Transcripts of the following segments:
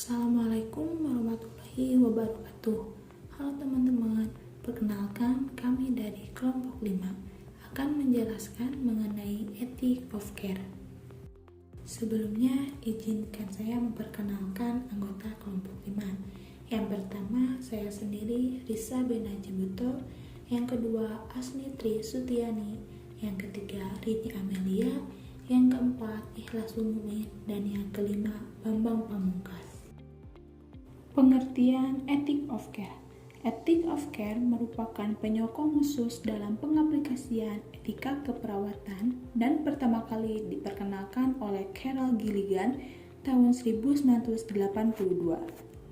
Assalamualaikum warahmatullahi wabarakatuh. Halo teman-teman, perkenalkan kami dari kelompok 5 akan menjelaskan mengenai ethic of care. Sebelumnya, izinkan saya memperkenalkan anggota kelompok 5. Yang pertama, saya sendiri Risa Benajibuto. Yang kedua, Asni Tri Sutiani. Yang ketiga, Rini Amelia. Yang keempat, Ikhlas Umumin. Dan yang kelima, Bambang Pamungkas. Pengertian ethic of care. Ethic of care merupakan penyokong khusus dalam pengaplikasian etika keperawatan dan pertama kali diperkenalkan oleh Carol Gilligan tahun 1982.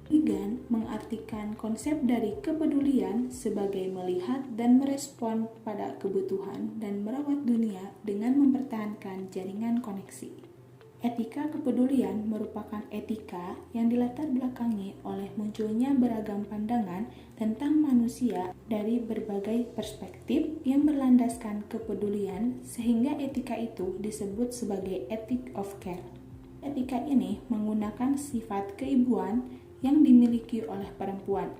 Gilligan mengartikan konsep dari kepedulian sebagai melihat dan merespon pada kebutuhan dan merawat dunia dengan mempertahankan jaringan koneksi. Etika kepedulian merupakan etika yang dilatar belakangi oleh munculnya beragam pandangan tentang manusia dari berbagai perspektif yang berlandaskan kepedulian sehingga etika itu disebut sebagai ethic of care. Etika ini menggunakan sifat keibuan yang dimiliki oleh perempuan.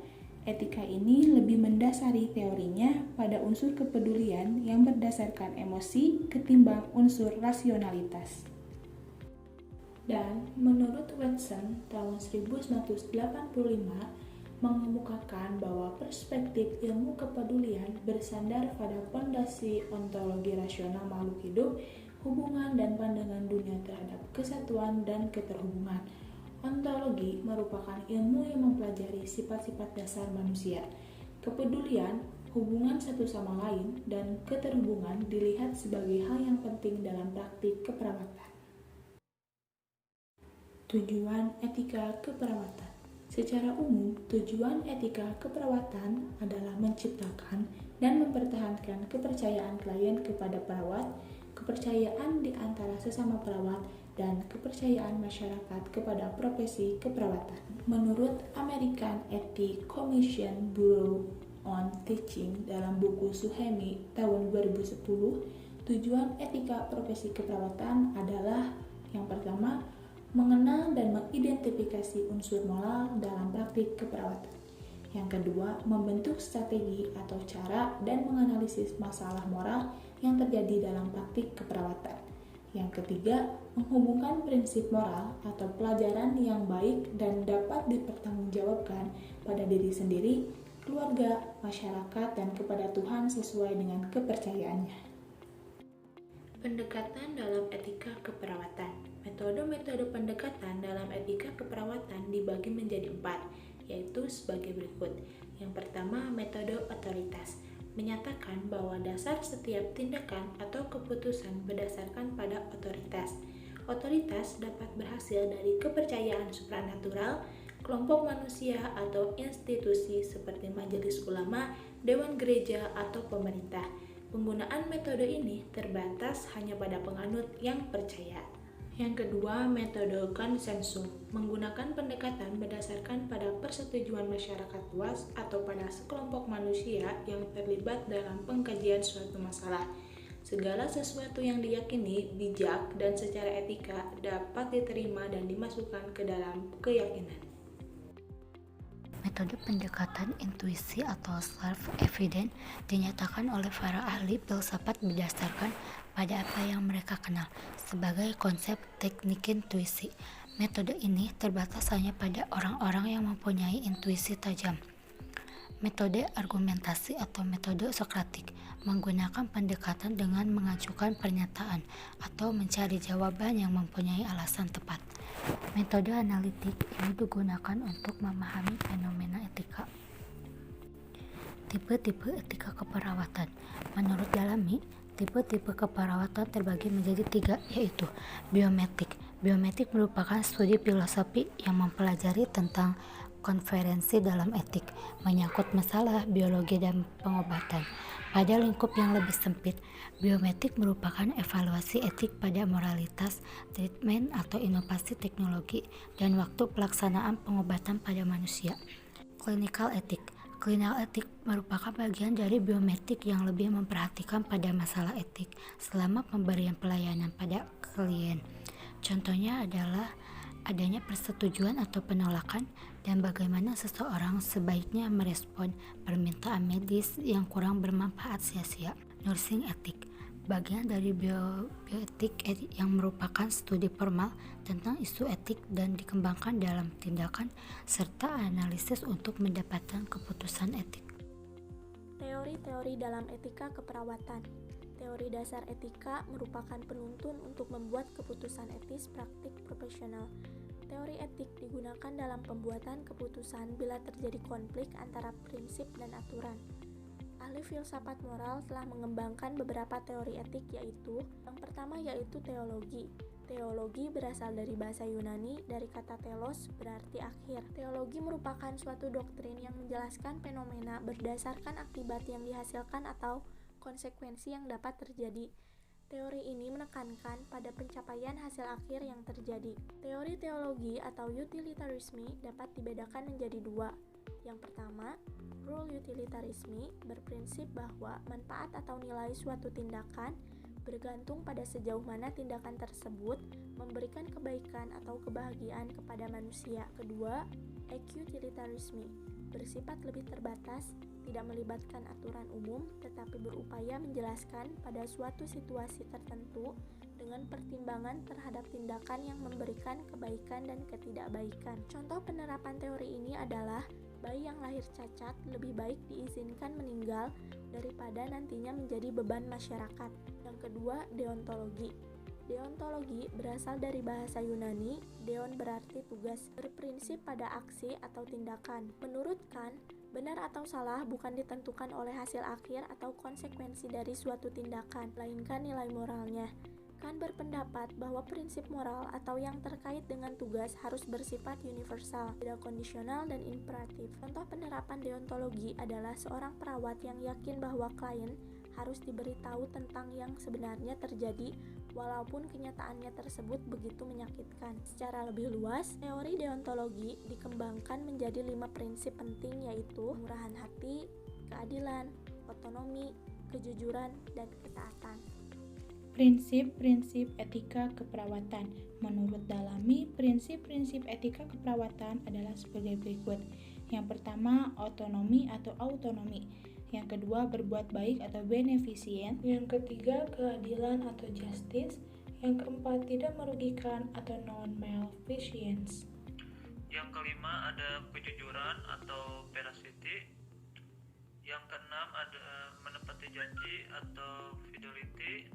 Etika ini lebih mendasari teorinya pada unsur kepedulian yang berdasarkan emosi ketimbang unsur rasionalitas. Dan menurut Watson tahun 1985 mengemukakan bahwa perspektif ilmu kepedulian bersandar pada fondasi ontologi rasional makhluk hidup, hubungan dan pandangan dunia terhadap kesatuan dan keterhubungan. Ontologi merupakan ilmu yang mempelajari sifat-sifat dasar manusia. Kepedulian, hubungan satu sama lain, dan keterhubungan dilihat sebagai hal yang penting dalam praktik keperawatan. Tujuan etika keperawatan. Secara umum, tujuan etika keperawatan adalah menciptakan dan mempertahankan kepercayaan klien kepada perawat, kepercayaan di antara sesama perawat, dan kepercayaan masyarakat kepada profesi keperawatan. Menurut American Ethics Commission Bureau on Teaching dalam buku Suhaimi tahun 2010, tujuan etika profesi keperawatan adalah yang pertama, mengenal dan mengidentifikasi unsur moral dalam praktik keperawatan. Yang kedua, membentuk strategi atau cara dan menganalisis masalah moral yang terjadi dalam praktik keperawatan. Yang ketiga, menghubungkan prinsip moral atau pelajaran yang baik dan dapat dipertanggungjawabkan pada diri sendiri, keluarga, masyarakat, dan kepada Tuhan sesuai dengan kepercayaannya. Pendekatan dalam etika keperawatan. Metode-metode pendekatan dalam etika keperawatan dibagi menjadi 4, yaitu sebagai berikut. Yang pertama, metode otoritas. Menyatakan bahwa dasar setiap tindakan atau keputusan berdasarkan pada otoritas. Otoritas dapat berhasil dari kepercayaan supranatural, kelompok manusia atau institusi seperti majelis ulama, dewan gereja, atau pemerintah. Penggunaan metode ini terbatas hanya pada penganut yang percaya. Yang kedua, metode konsensus, menggunakan pendekatan berdasarkan pada persetujuan masyarakat luas atau pada sekelompok manusia yang terlibat dalam pengkajian suatu masalah. Segala sesuatu yang diyakini bijak dan secara etika dapat diterima dan dimasukkan ke dalam keyakinan. Metode pendekatan intuisi atau self-evident dinyatakan oleh para ahli filsafat berdasarkan pada apa yang mereka kenal sebagai konsep teknik intuisi. Metode ini terbatas hanya pada orang-orang yang mempunyai intuisi tajam. Metode argumentasi atau metode Sokratik menggunakan pendekatan dengan mengajukan pernyataan atau mencari jawaban yang mempunyai alasan tepat. Metode analitik ini digunakan untuk memahami fenomena etika. Tipe-tipe etika keperawatan. Menurut Dallamy, tipe-tipe keperawatan terbagi menjadi 3, yaitu biometik. Biometik merupakan studi filosofi yang mempelajari tentang konferensi dalam etik, menyangkut masalah biologi dan pengobatan. Pada lingkup yang lebih sempit, biometik merupakan evaluasi etik pada moralitas, treatment atau inovasi teknologi, dan waktu pelaksanaan pengobatan pada manusia. Clinical etik. Clinical etik merupakan bagian dari biometik yang lebih memperhatikan pada masalah etik selama pemberian pelayanan pada klien. Contohnya adalah adanya persetujuan atau penolakan, dan bagaimana seseorang sebaiknya merespon permintaan medis yang kurang bermanfaat sia-sia. Nursing etik, bagian dari bioetik yang merupakan studi formal tentang isu etik dan dikembangkan dalam tindakan serta analisis untuk mendapatkan keputusan etik. Teori-teori dalam etika keperawatan. Teori dasar etika merupakan penuntun untuk membuat keputusan etis praktik profesional. Teori etik digunakan dalam pembuatan keputusan bila terjadi konflik antara prinsip dan aturan. Ahli filsafat moral telah mengembangkan beberapa teori etik yaitu yang pertama yaitu teologi. Teologi berasal dari bahasa Yunani dari kata telos berarti akhir. Teologi merupakan suatu doktrin yang menjelaskan fenomena berdasarkan akibat yang dihasilkan atau konsekuensi yang dapat terjadi. Teori ini menekankan pada pencapaian hasil akhir yang terjadi. Teori teologi atau utilitarisme dapat dibedakan menjadi dua. Yang pertama, rule utilitarisme berprinsip bahwa manfaat atau nilai suatu tindakan bergantung pada sejauh mana tindakan tersebut memberikan kebaikan atau kebahagiaan kepada manusia. Kedua, equutilitarisme bersifat lebih terbatas, tidak melibatkan aturan umum, tetapi berupaya menjelaskan pada suatu situasi tertentu dengan pertimbangan terhadap tindakan yang memberikan kebaikan dan ketidakbaikan. Contoh penerapan teori ini adalah bayi yang lahir cacat lebih baik diizinkan meninggal daripada nantinya menjadi beban masyarakat. Yang kedua, deontologi. Deontologi berasal dari bahasa Yunani, deon berarti tugas, berprinsip pada aksi atau tindakan. Menurut Kant, benar atau salah bukan ditentukan oleh hasil akhir atau konsekuensi dari suatu tindakan, melainkan nilai moralnya. Kant berpendapat bahwa prinsip moral atau yang terkait dengan tugas harus bersifat universal, tidak kondisional dan imperatif. Contoh penerapan deontologi adalah seorang perawat yang yakin bahwa klien harus diberitahu tentang yang sebenarnya terjadi walaupun kenyataannya tersebut begitu menyakitkan. Secara lebih luas, teori deontologi dikembangkan menjadi 5 prinsip penting yaitu kemurahan hati, keadilan, otonomi, kejujuran, dan ketaatan. Prinsip-prinsip etika keperawatan. Menurut Dallamy, prinsip-prinsip etika keperawatan adalah sebagai berikut. Yang pertama, otonomi atau autonomi. Yang kedua, berbuat baik atau beneficent. Yang ketiga, keadilan atau justice. Yang keempat, tidak merugikan atau non-maleficence. Yang kelima ada kejujuran atau veracity. Yang keenam ada menepati janji atau fidelity.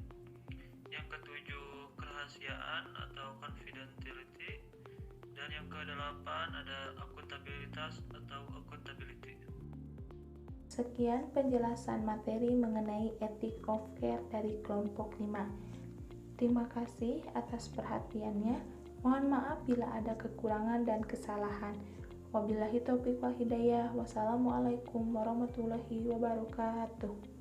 Yang ketujuh kerahasiaan atau confidentiality. Dan yang kedelapan ada akuntabilitas atau accountability. Sekian penjelasan materi mengenai ethic of care dari kelompok 5. Terima kasih atas perhatiannya. Mohon maaf bila ada kekurangan dan kesalahan. Wabillahi taufiq wal hidayah. Wassalamualaikum warahmatullahi wabarakatuh.